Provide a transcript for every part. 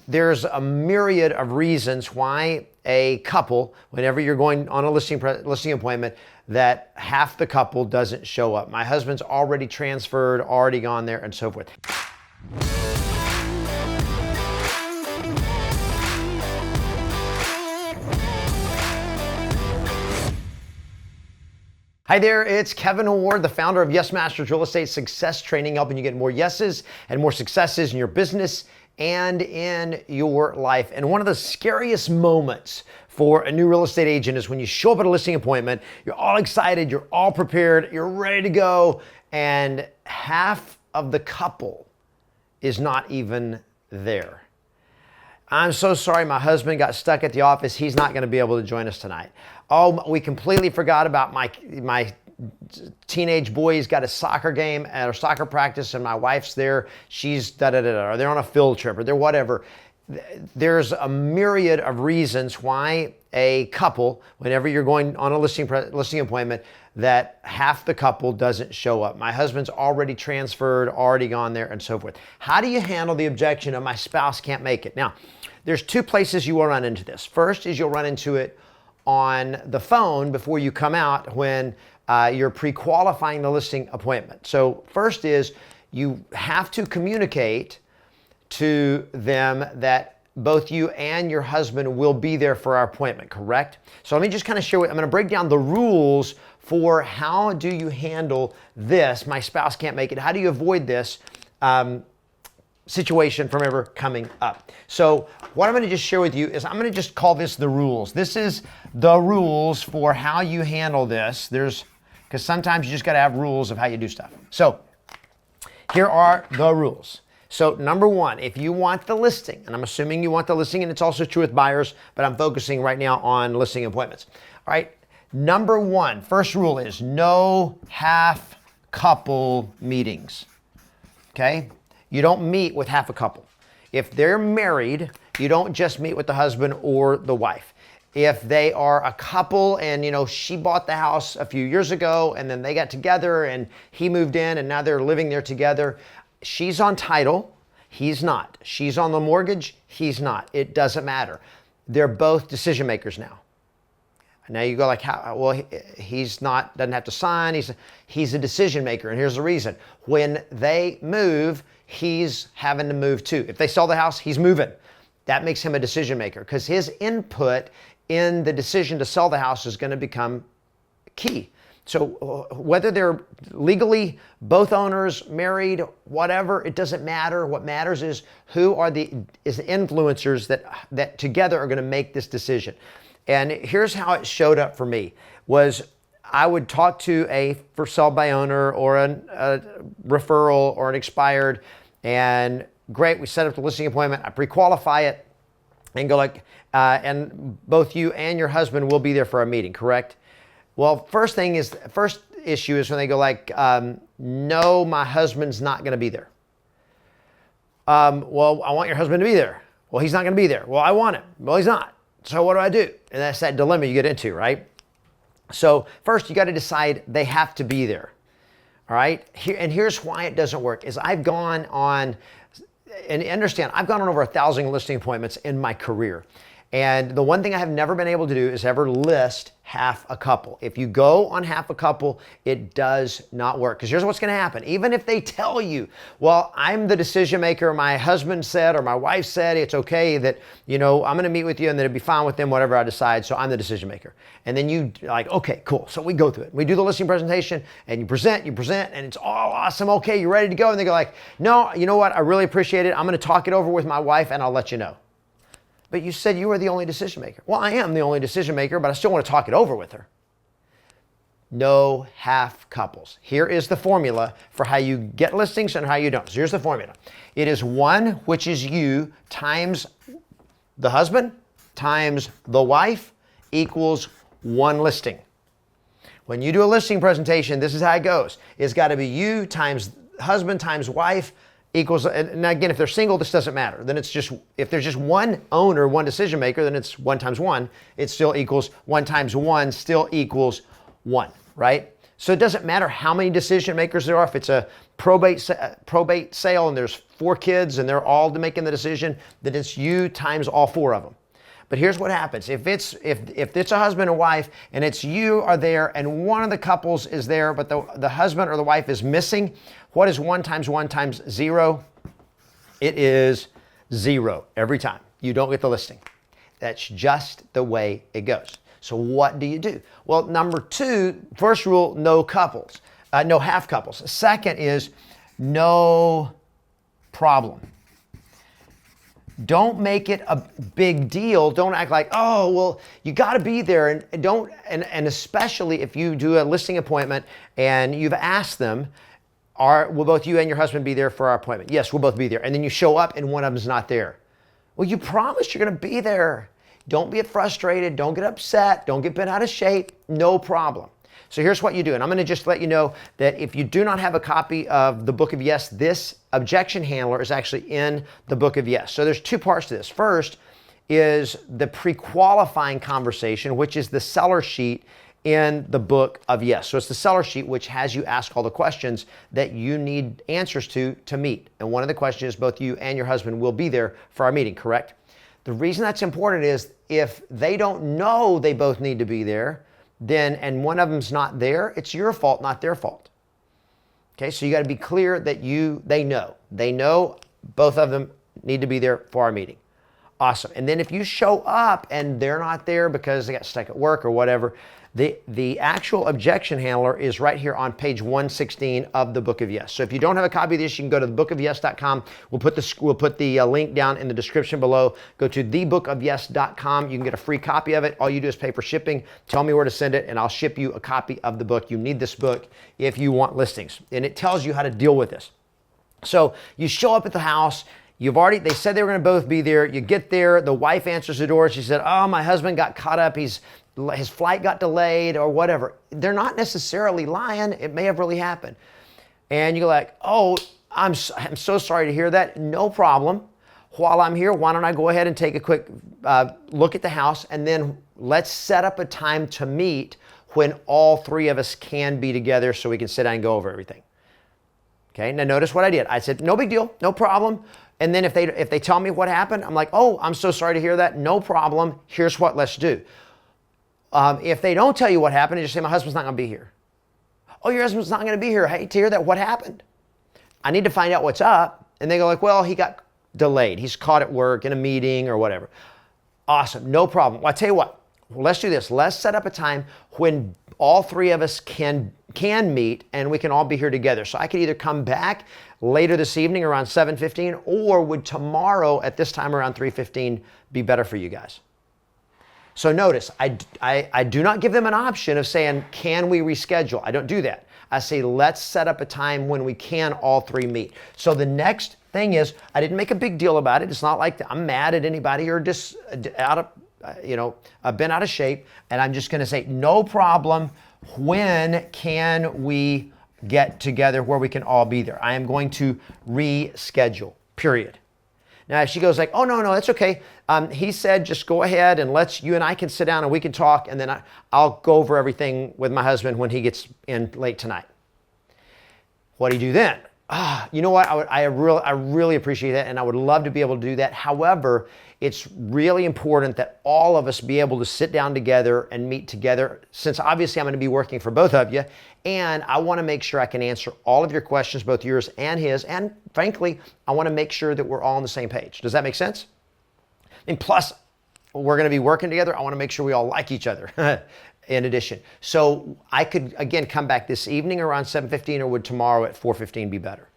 there's a myriad of reasons why a couple, whenever you're going on a listing appointment, that half the couple doesn't show up. My husband's already transferred, already gone there, and so forth. Hi there, it's Kevin Ward, the founder of Yes Masters Real Estate Success Training, helping you get more yeses and more successes in your business and in your life. And one of the scariest moments for a new real estate agent is when you show up at a listing appointment, you're all excited, you're all prepared, you're ready to go, and half of the couple is not even there. I'm so sorry, my husband got stuck at the office. He's not going to be able to join us tonight. Oh, we completely forgot about my teenage boy. He's got a soccer game or soccer practice, and my wife's there. She's or they're on a field trip, or they're whatever. There's a myriad of reasons why a couple, whenever you're going on a listing appointment, that half the couple doesn't show up. My husband's already transferred, already gone there, and so forth. How do you handle the objection of my spouse can't make it? Now, there's two places you will run into this. First is you'll run into it on the phone before you come out when you're pre-qualifying the listing appointment. So first is you have to communicate to them that both you and your husband will be there for our appointment, correct? So let me just kind of share I'm going to break down the rules for how do you handle this, my spouse can't make it, how do you avoid this situation from ever coming up. So what I'm going to just share with you is I'm going to just call this the rules. This is the rules for how you handle this. Because sometimes you just got to have rules of how you do stuff. So here are the rules. So number one, if you want the listing, and I'm assuming you want the listing, and it's also true with buyers, but I'm focusing right now on listing appointments. All right. Number one, first rule is no half couple meetings. Okay. You don't meet with half a couple. If they're married, you don't just meet with the husband or the wife. If they are a couple and, she bought the house a few years ago and then they got together and he moved in and now they're living there together, she's on title, he's not. She's on the mortgage, he's not. It doesn't matter. They're both decision makers now. Now you go like, how? Well, he's not, doesn't have to sign. He's a decision maker. And here's the reason. When they move, he's having to move too. If they sell the house, he's moving. That makes him a decision maker because his input in the decision to sell the house is going to become key. So whether they're legally both owners, married, whatever, it doesn't matter. What matters is who are the influencers that together are going to make this decision. And here's how it showed up for me was I would talk to a for sale by owner or a referral or an expired, and great, we set up the listing appointment, I pre-qualify it and go like, and both you and your husband will be there for a meeting, correct? Well, first issue is when they go like, no, my husband's not going to be there. Well, I want your husband to be there. Well, he's not going to be there. Well, I want him. Well, he's not. So what do I do? And that's that dilemma you get into, right? So first you got to decide they have to be there. All right. Here's why it doesn't work is I've gone on, and understand, I've gone on over 1,000 listing appointments in my career. And the one thing I have never been able to do is ever list half a couple. If you go on half a couple, it does not work. Because here's what's going to happen. Even if they tell you, well, I'm the decision maker, my husband said or my wife said it's okay that, I'm going to meet with you and that it'd be fine with them, whatever I decide. So I'm the decision maker. And then you like, okay, cool. So we go through it. We do the listing presentation and you present, and it's all awesome. Okay, you ready to go? And they go like, no, you know what? I really appreciate it. I'm going to talk it over with my wife and I'll let you know. But you said you were the only decision maker. Well, I am the only decision maker, but I still want to talk it over with her. No half couples. Here is the formula for how you get listings and how you don't. So here's the formula. It is 1, which is you, times the husband, times the wife, equals 1 listing. When you do a listing presentation, this is how it goes. It's got to be you times husband times wife equals, and again, if they're single, this doesn't matter. Then it's just, if there's just one owner, one decision maker, then it's 1 times 1. It still equals 1 times 1 still equals 1, right? So it doesn't matter how many decision makers there are. If it's a probate sale and there's 4 kids and they're all making the decision, then it's you times all 4 of them. But here's what happens. If it's a husband and wife and it's you are there and one of the couples is there, but the husband or the wife is missing, what is 1 times 1 times 0? It is 0 every time. You don't get the listing. That's just the way it goes. So what do you do? Well, number 2, first rule, no couples, no half couples. Second is no problem. Don't make it a big deal. Don't act like, oh, well, you got to be there. And especially if you do a listing appointment and you've asked them, will both you and your husband be there for our appointment? Yes, we'll both be there. And then you show up and one of them's not there. Well, you promised you're going to be there. Don't get frustrated. Don't get upset. Don't get bent out of shape. No problem. So here's what you do. And I'm going to just let you know that if you do not have a copy of the Book of Yes, this objection handler is actually in the Book of Yes. So there's 2 parts to this. First is the pre-qualifying conversation, which is the seller sheet in the Book of Yes. So it's the seller sheet which has you ask all the questions that you need answers to meet. And one of the questions is both you and your husband will be there for our meeting, correct? The reason that's important is if they don't know they both need to be there, then and one of them's not there, it's your fault, not their fault. Okay, so you got to be clear that they know. They know both of them need to be there for our meeting. Awesome. And then if you show up and they're not there because they got stuck at work or whatever, the actual objection handler is right here on page 116 of the Book of Yes. So if you don't have a copy of this, you can go to thebookofyes.com. We'll put the link down in the description below. Go to thebookofyes.com. You can get a free copy of it. All you do is pay for shipping. Tell me where to send it, and I'll ship you a copy of the book. You need this book if you want listings, and it tells you how to deal with this. So you show up at the house. They said they were going to both be there. You get there. The wife answers the door. She said, oh, my husband got caught up. His flight got delayed or whatever. They're not necessarily lying. It may have really happened. And you're like, oh, I'm so sorry to hear that. No problem. While I'm here, why don't I go ahead and take a quick look at the house, and then let's set up a time to meet when all 3 of us can be together so we can sit down and go over everything. Okay, now notice what I did. I said, no big deal, no problem. And then if they tell me what happened, I'm like, oh, I'm so sorry to hear that. No problem. Here's what let's do. If they don't tell you what happened, you just say, my husband's not going to be here. Oh, your husband's not going to be here. I hate to hear that. What happened? I need to find out what's up. And they go like, well, he got delayed. He's caught at work in a meeting or whatever. Awesome. No problem. Well, I tell you what. Let's do this. Let's set up a time when all 3 of us can meet and we can all be here together. So I could either come back later this evening around 7:15, or would tomorrow at this time around 3:15 be better for you guys? So notice, I do not give them an option of saying, can we reschedule? I don't do that. I say, let's set up a time when we can all 3 meet. So the next thing is, I didn't make a big deal about it. It's not like I'm mad at anybody or just been out of shape. And I'm just going to say, no problem. When can we get together where we can all be there? I am going to reschedule, period. Now, if she goes like, oh, no, that's okay. He said, just go ahead and you and I can sit down and we can talk. And then I'll go over everything with my husband when he gets in late tonight. What do you do then? You know what? I really appreciate that. And I would love to be able to do that. However, it's really important that all of us be able to sit down together and meet together, since obviously I'm going to be working for both of you. And I want to make sure I can answer all of your questions, both yours and his. And frankly, I want to make sure that we're all on the same page. Does that make sense? And plus, we're going to be working together. I want to make sure we all like each other in addition. So I could, again, come back this evening around 7:15, or would tomorrow at 4:15 be better?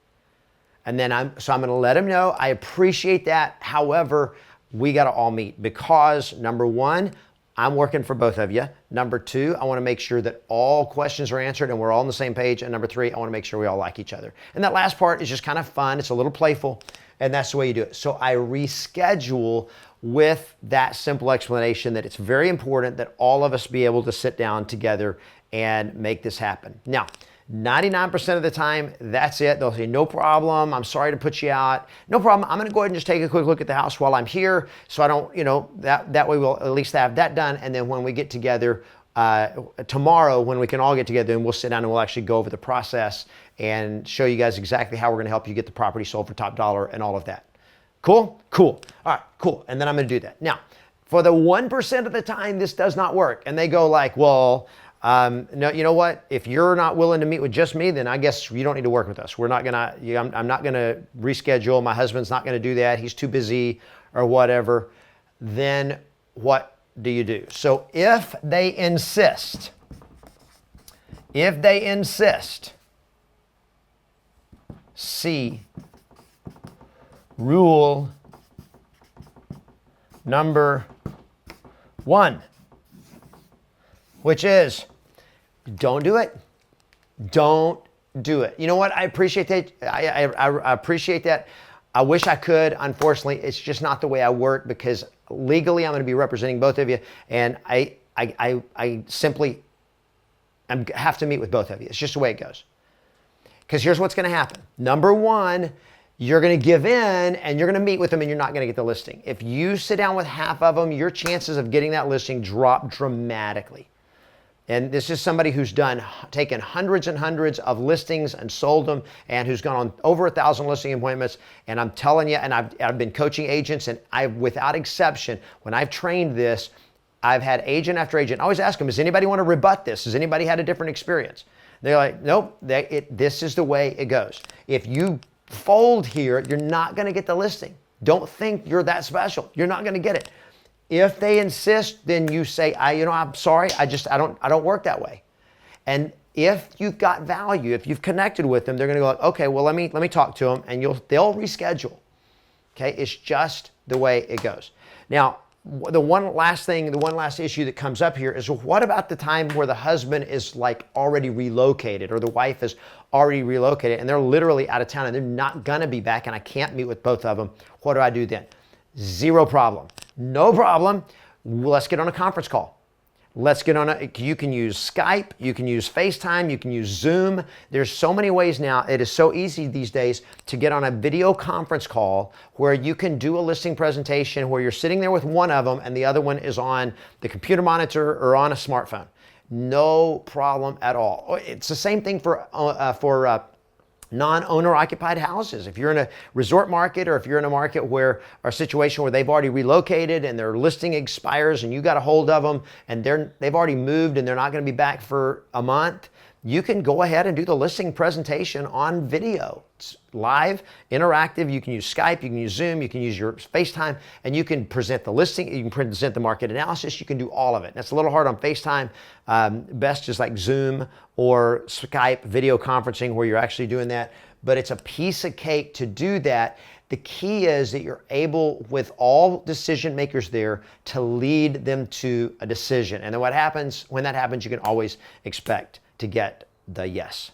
And then I'm going to let him know. I appreciate that. However, we got to all meet because, number 1, I'm working for both of you. Number 2, I want to make sure that all questions are answered and we're all on the same page. And number 3, I want to make sure we all like each other. And that last part is just kind of fun. It's a little playful, and that's the way you do it. So I reschedule with that simple explanation that it's very important that all of us be able to sit down together and make this happen. Now, 99% of the time, that's it. They'll say, no problem. I'm sorry to put you out. No problem. I'm going to go ahead and just take a quick look at the house while I'm here. So I don't, that way we'll at least have that done. And then when we get together, tomorrow when we can all get together and we'll sit down and we'll actually go over the process and show you guys exactly how we're going to help you get the property sold for top dollar and all of that. Cool? Cool. All right, cool. And then I'm going to do that. Now, for the 1% of the time this does not work and they go like, well, no, you know what? If you're not willing to meet with just me, then I guess you don't need to work with us. We're not going to, I'm not going to reschedule. My husband's not going to do that. He's too busy or whatever. Then what do you do? So if they insist, see rule number 1, which is don't do it. Don't do it. You know what? I appreciate that. I appreciate that. I wish I could. Unfortunately, it's just not the way I work because legally I'm going to be representing both of you, and I simply have to meet with both of you. It's just the way it goes. Because here's what's going to happen. Number 1, you're going to give in and you're going to meet with them and you're not going to get the listing. If you sit down with half of them, your chances of getting that listing drop dramatically. And this is somebody who's taken hundreds and hundreds of listings and sold them and who's gone on over 1,000 listing appointments. And I'm telling you, and I've been coaching agents, and without exception, when I've trained this, I've had agent after agent. I always ask them, does anybody want to rebut this? Has anybody had a different experience? They're like, nope, this is the way it goes. If you fold here, you're not going to get the listing. Don't think you're that special. You're not going to get it. If they insist, then you say, I'm sorry, I don't work that way. And if you've got value, if you've connected with them, they're going to go like, okay, well, let me talk to them, and they'll reschedule. Okay, it's just the way it goes. Now, the one last issue that comes up here is, what about the time where the husband is like already relocated or the wife is already relocated and they're literally out of town and they're not going to be back and I can't meet with both of them? What do I do then? Zero problem. No problem. Let's get on a conference call. You can use Skype, you can use FaceTime, you can use Zoom. There's so many ways now. It is so easy these days to get on a video conference call where you can do a listing presentation where you're sitting there with one of them and the other one is on the computer monitor or on a smartphone. No problem at all. It's the same thing for non-owner occupied houses. If you're in a resort market or if you're in a market or a situation where they've already relocated and their listing expires and you got a hold of them and they've already moved and they're not going to be back for a month, you can go ahead and do the listing presentation on video. It's live, interactive. You can use Skype, you can use Zoom, you can use your FaceTime, and you can present the listing, you can present the market analysis, you can do all of it. That's a little hard on FaceTime. Best is like Zoom or Skype video conferencing where you're actually doing that, but it's a piece of cake to do that. The key is that you're able, with all decision makers there, to lead them to a decision. And then when that happens, you can always expect to get the yes.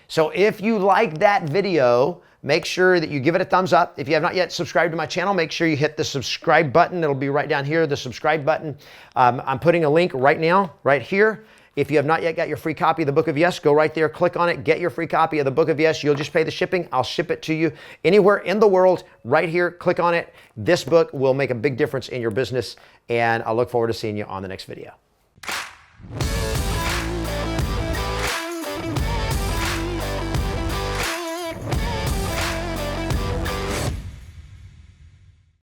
So if you like that video, make sure that you give it a thumbs up. If you have not yet subscribed to my channel, make sure you hit the subscribe button. It'll be right down here, the subscribe button. I'm putting a link right now, right here. If you have not yet got your free copy of the Book of Yes, go right there, click on it, get your free copy of the Book of Yes. You'll just pay the shipping. I'll ship it to you anywhere in the world, right here, click on it. This book will make a big difference in your business, and I look forward to seeing you on the next video.